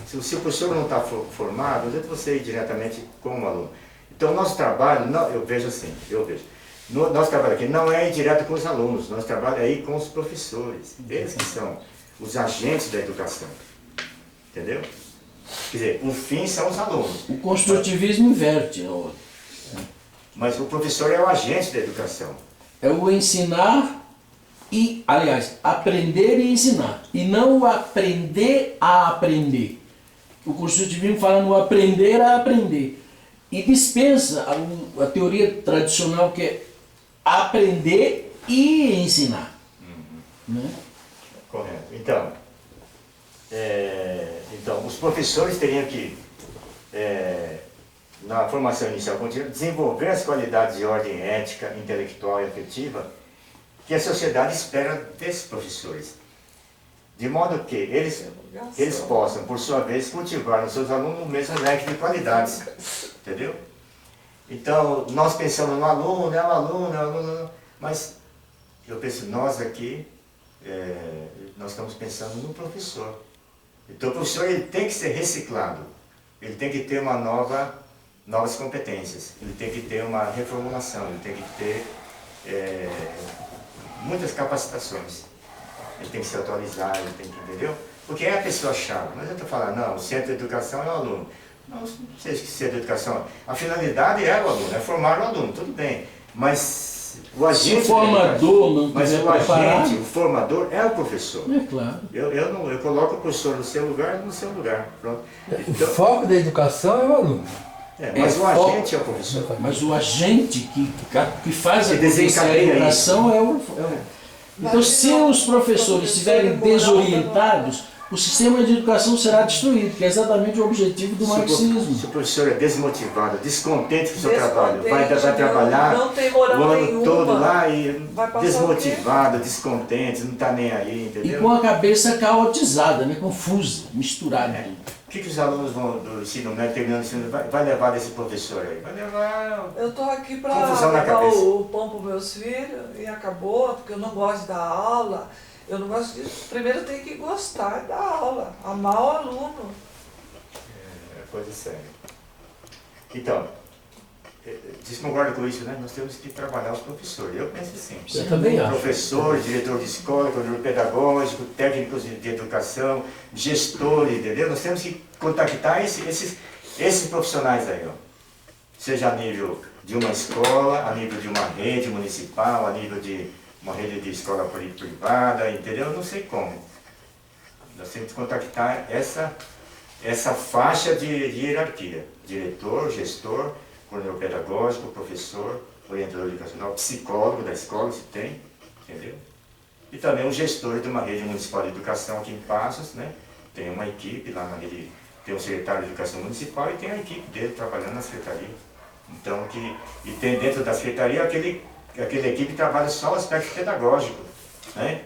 Se o professor não está formado, não adianta você ir diretamente com o aluno. Então, o nosso trabalho, eu vejo. Nosso trabalho aqui não é ir direto com os alunos, nosso trabalho é ir com os professores. Eles que são os agentes da educação. Entendeu? Quer dizer, o fim são os alunos. O construtivismo inverte. Mas o professor é o agente da educação. É o ensinar e, aliás, aprender e ensinar. E não o aprender a aprender. O construtivismo fala no aprender a aprender. E dispensa a teoria tradicional que é aprender e ensinar. Né? Correto. Então, os professores teriam que, na formação inicial contínua, desenvolver as qualidades de ordem ética, intelectual e afetiva que a sociedade espera desses professores. De modo que eles possam, por sua vez, cultivar nos seus alunos o mesmo leque de qualidades. Entendeu? Então, nós pensamos no aluno, é um aluno, mas eu penso, nós aqui, nós estamos pensando no professor. Então, o professor ele tem que ser reciclado, ele tem que ter novas competências, ele tem que ter uma reformulação, ele tem que ter muitas capacitações. Ele tem que se atualizar, ele tem que, entendeu? Porque é a pessoa-chave. Não adianta falar, não, o centro de educação é o aluno. Não sei se centro de educação. A finalidade é o aluno, é formar o aluno, tudo bem. Mas o agente. Se o formador não quiser preparar, agente, o formador é o professor. É claro. Eu coloco o professor no seu lugar. Pronto. O foco da educação é o aluno. Mas o agente é o professor. Mas o agente que faz Que a desencadeia interação é o... Então, se os professores estiverem desorientados, o sistema de educação será destruído, que é exatamente o objetivo do marxismo. Se o professor é desmotivado, descontente com o seu Descontente, trabalho, vai trabalhar não tem moral o ano nenhuma, todo lá e vai passar desmotivado, descontente, não está nem aí, E entendeu? com a cabeça caotizada, né? Confusa, misturada. O que os alunos do ensino médio, terminando o ensino, vai levar desse professor aí? Vai levar... Eu estou aqui para Confusão na levar cabeça. o pão para meus filhos e acabou, porque eu não gosto de dar aula. Eu não gosto de... Primeiro tem que gostar da aula, amar o aluno. É coisa séria. Então, vocês concordam com isso, né? Nós temos que trabalhar os professores. Eu penso assim. Eu também acho. Professor, diretor de escola, coordenador pedagógico, técnicos de educação, gestores, entendeu? Nós temos que contactar esses profissionais aí, ó. Seja a nível de uma escola, a nível de uma rede municipal, a nível de uma rede de escola privada, entendeu? Não sei como. Nós temos que contactar essa faixa de hierarquia. Diretor, gestor, coordenador pedagógico, professor, orientador educacional, psicólogo da escola, se tem, entendeu? E também um gestor de uma rede municipal de educação aqui em Passos, né? Tem uma equipe lá na rede, tem um secretário de educação municipal e tem a equipe dele trabalhando na secretaria. Então, e tem dentro da secretaria aquela equipe que trabalha só o aspecto pedagógico, né?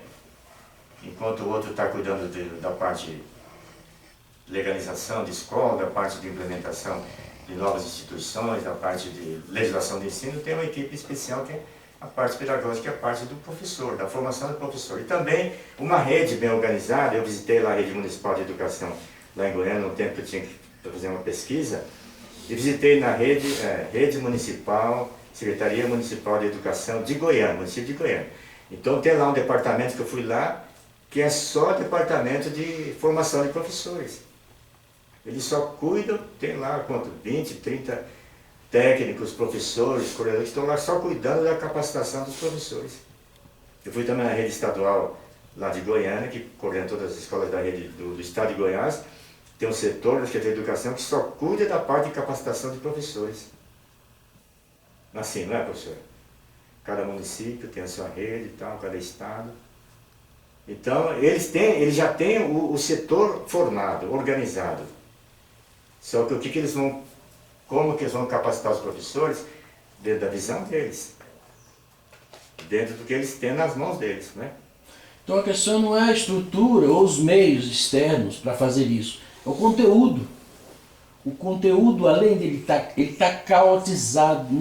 Enquanto o outro está cuidando da parte de legalização de escola, da parte de implementação de novas instituições, da parte de legislação de ensino, tem uma equipe especial que é a parte pedagógica, a parte do professor, da formação do professor. E também uma rede bem organizada. Eu visitei lá a Rede Municipal de Educação, lá em Goiânia, no tempo que eu tinha que fazer uma pesquisa, e visitei na Rede Municipal, Secretaria Municipal de Educação de Goiânia, município de Goiânia. Então tem lá um departamento que eu fui lá, que é só departamento de formação de professores. Eles só cuidam, tem lá quanto, 20, 30 técnicos, professores, coordenadores, que estão lá só cuidando da capacitação dos professores. Eu fui também na rede estadual lá de Goiânia, que coordena todas as escolas da rede do estado de Goiás. Tem um setor da Secretaria de Educação que só cuida da parte de capacitação de professores. Assim, não é, professor? Cada município tem a sua rede e tal, cada estado. Então, eles já têm o setor formado, organizado. Só que como que eles vão capacitar os professores? Dentro da visão deles. Dentro do que eles têm nas mãos deles, né? Então a questão não é a estrutura ou os meios externos para fazer isso, é o conteúdo. O conteúdo, além de ele tá caotizado,